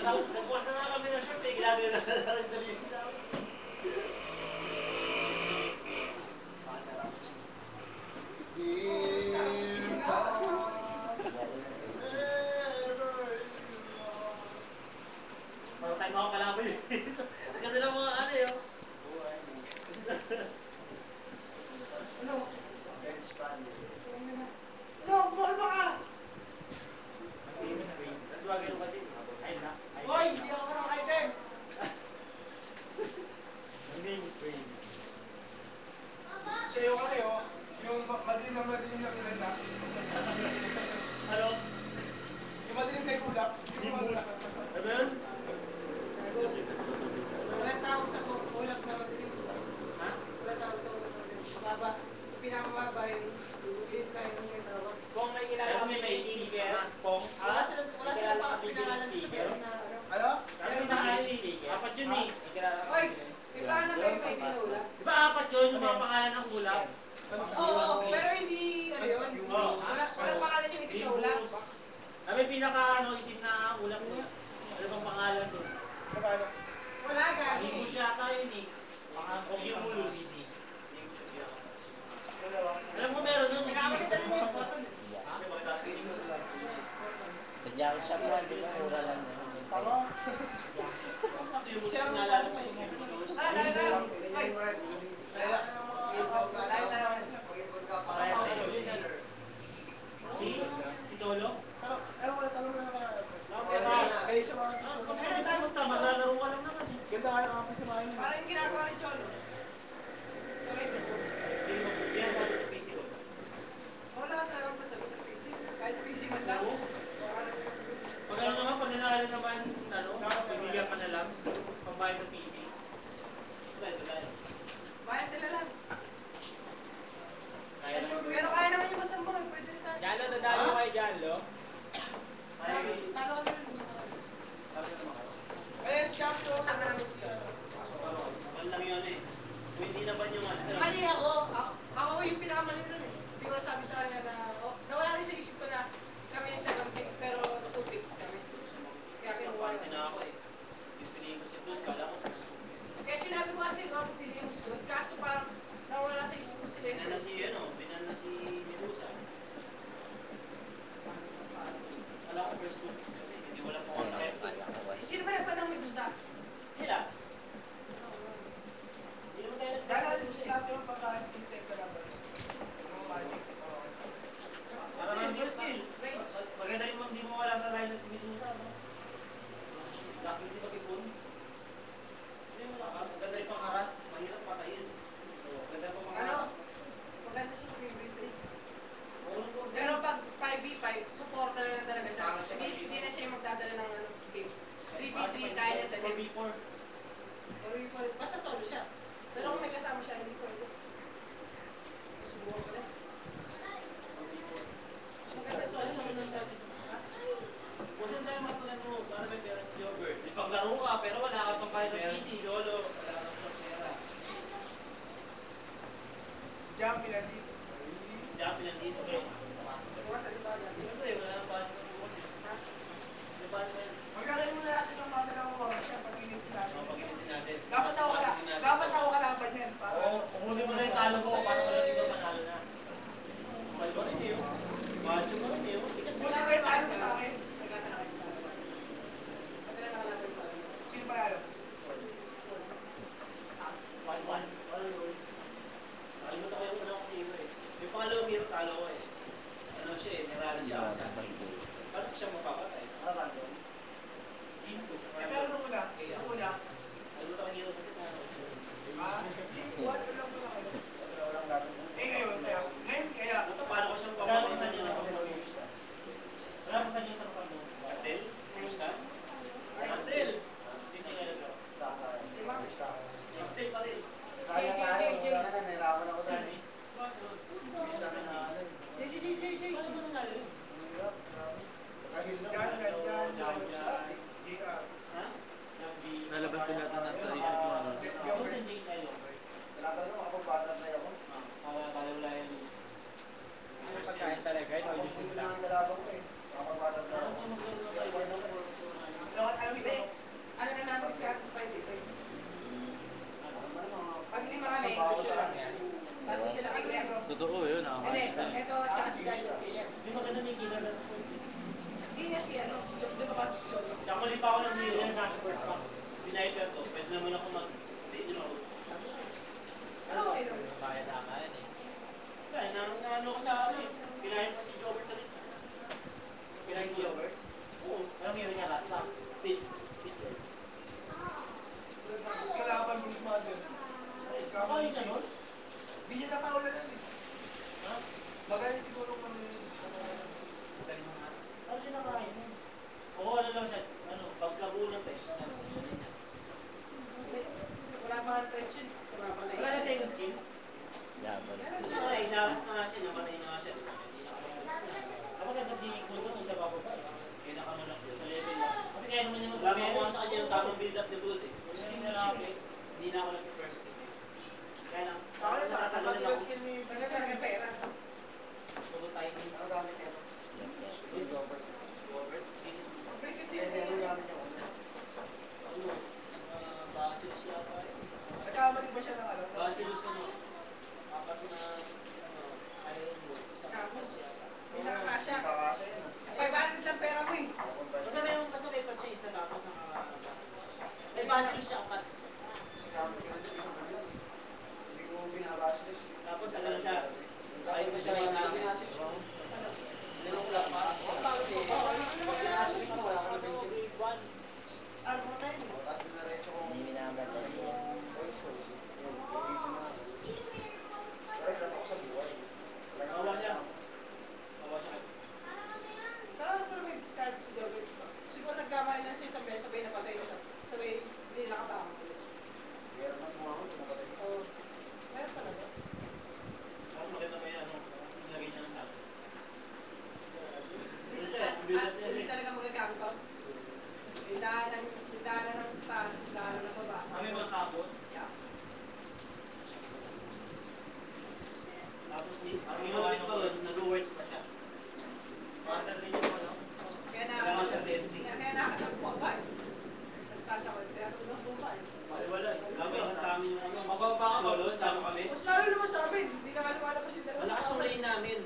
Nagpuas na nga kami ng short eh. Ginagay na lang dali. Parang tayo mga kalaban yun. Ang ganda lang mga ano yun. Ano? Ano? Buwan mo ka! Hoy! Hindi ako ng item! My name is Rain. Sayo kayo, yung madilim na kilala. Ano? Yung madilim kay Ulap. Limbus. Ano yun? Walang tao sa ulap na mabilis. Ha? Walang tao sa ulap na mabilis. Mababa. Pinakamababa yung tayo ng may tawag. Kung may kilala kami may speaker, Pong. Wala sila pa pinangalan sa pero na ano. Ano? Pero pangalan speaker. Apat yun eh. Hoy! Iba na kayo may kinulap? Di ba apat yun yung mga pangalan ng ulap? Oo, pero hindi ano yun. Walang pangalan yung itim na ulap. May pinaka itim na ulap doon. Ano bang pangalan doon? Wala gagi. Limbus yata yun eh. Yung ulus. Alam ko meron nun. Nakakita rin yung photo. Sa junk shop na, di ba? Mura lang. Tama? Siya ang nalala ko yung Limbus. Si Tolo? Ano ko, tanong na naman. Kayo sa mga... Meron tayo basta maglalaro ka lang naman eh. Ganda kayo ang kapis sa mga yun. Parang ginagawa ni Cholo. Wala talagang masagot ng PC. Kahit PC man lang. Pag ano naman, pag nanalo naman, bibigyan pa na lang. Pambayad ng PC. Bayad nila lang. Kaya naman. Pero kaya naman yung masambang. Pwede rin tayo. Jalo, nadalo kayo Jalo. Talo kami rin. Eh, scam to. Saan namin sila? lang yun eh. Kung hindi naman yung Mali ako. Ako yung pinakamali rin eh. Hindi ko sabi sa kanya na, nawala rin sa isip ko na kami yung second pick, pero 2 picks kami. Kaya kinuha yun. ako eh. Pipiliin ko si Doon, kala ko. Kaya sinabi ko kasi, pipiliin mo si Doon. Kaso parang nawala sa isip ko sila yung Binan na si Medusa. Kala ko first 2 picks kami. Hindi wala po kong rep. Sino ba nagpa ng Medusa? Sila. Hindi naman tayo Dahil natin natin yung pagka-skill tech ka lang. Parang hindi yung skill. Maganda yung hindi mo wala sa line si Medusa. Laki si Patipon. Maganda yung pangharas. Mahirap patayin. Maganda yung pangharas. Maganda siya 3v3. Pero pag 5v5, supporter na talaga siya. Hindi na siya yung magdadala ng game. 3v3, kaya na talaga. 4v4. Basta solo siya. Pero kung may kasama siya, hindi pwede. Subukan ko na. Maganda solo siya. Kung saan tayo matulan mo, para may pera si Jobber. Ipaglaro ka, pero wala ka pang kaya ng PC. Lolo, wala ka pang pera. Jumpy nandito. Jumpy nandito. Subukan sa liba yan. Siyempre, wala nang budget ng buwan eh. Magkakaroon muna natin ng mga dalawang oras siya pag initin natin. Pag-initin natin. Dapat ako kalaban yan. Umusin mo na yung talo ko para wala dito manalo na. Malba rin yun. Budget mo rin yun. Umusin ko yung talo mo sa akin. Sino panalo? 1-1. Nakalimutan ko yung unang hero eh. Yung pangalawang hero talo ko eh. Ano siya eh, nirala siya ako sa akin. Paano ko siya mapapatay? Random. Ginsu. Pero nung una, Nakalimutan ko yung hero kasi paano. hindi, kuha ko lang pala kayo. Ngayon kaya. Puta, paano ko siyang papapatay niyo? Wala pa sa inyo sa kasama mo? Cartel? Gusta? Cartel! Hindi sa kaya naglaw. Cartel pa rin. JJ. Yan. JR. Ha? nagkamali pa ako ng hero. Biniper to. Pwede naman ako mag... You know. Ano okay lang? Kaya na kaya eh. Kaya, naano ko sa akin. Pinahin pa si Jobert sa likod. Pinahin si Jobert? Oo. Anong hero niya last lang? Pit. Tapos kalaban mo ni Mother. Kamali siya nun? Hindi niya napaula lang eh. Ha? Magaling siguro kami. Magaling mga aras. Ano siya nakain? Oo, ano lang siya. Ano? Pagkabuo ng text, naras siya na niya. Wala pa ang tension. Wala pa na Wala na sa yung skin? Laban. Kasi nga, inaras na nga siya, namatay na nga siya. Hindi na kami text na. Kapag nasa dinig ko doon, kung siya bababa. Kaya nakamalak yun. Sa level lang. Kasi kaya naman niya Wala ko sa kanya yung tamang build-up ni Brood eh. Skin na lang eh. Hindi na ako nag-first kill. Kaya lang, Saka na nakatagal nakatagal yung ako. skill ni... Kasi talaga pera. Puro tayo ng Ano gamit niya? Robert. Robert. Dito. Precision Ano niya. gamit niya? Ano? Basilus yata eh. Nagkamali ba siya ng alam? Basilus ano? Apat na ano, iron wood. Isang patch yata. May nakakasya. Kakasya yun. 500 lang pera mo eh. Basta may patch siya isa tapos may basilus siya patch. Hindi ko binabasa yun. Tapos ano siya? Kahit pa siya lang namin. Armor na yun. Hindi minamatay. Nawa siya. Nawa siya. Pero may discard si Jobert. Siguro nagkamali lang siya sabay na patay na siya. Sabay, hindi nakatama. Oo. Meron talaga. Saan makita mo yan? Nilagay niya na sa akin. Hindi talaga magagamit pa. Daanan ng taas, daanan ng baba. Kami mga kapot. Yeah. Tapos ang inulit pa ron, nag-words pa siya. Master din yung ano. Kaya Kaya nga siya sending. Kaya nakatagpuan. Tapos taas ako, kaya natulungan. Wala eh. Gagawin ka sa amin yung ano. Mababa ka, Lolo, tama kami. Mas lalo naman sa amin, hindi na kalumalabas yung dalawa. Malakas yung lane namin.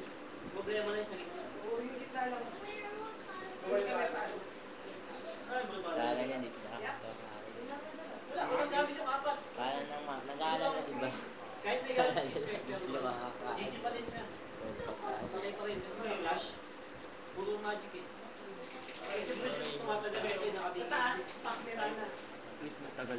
Problema na yung sa gitna. Oo, yung gitna lang.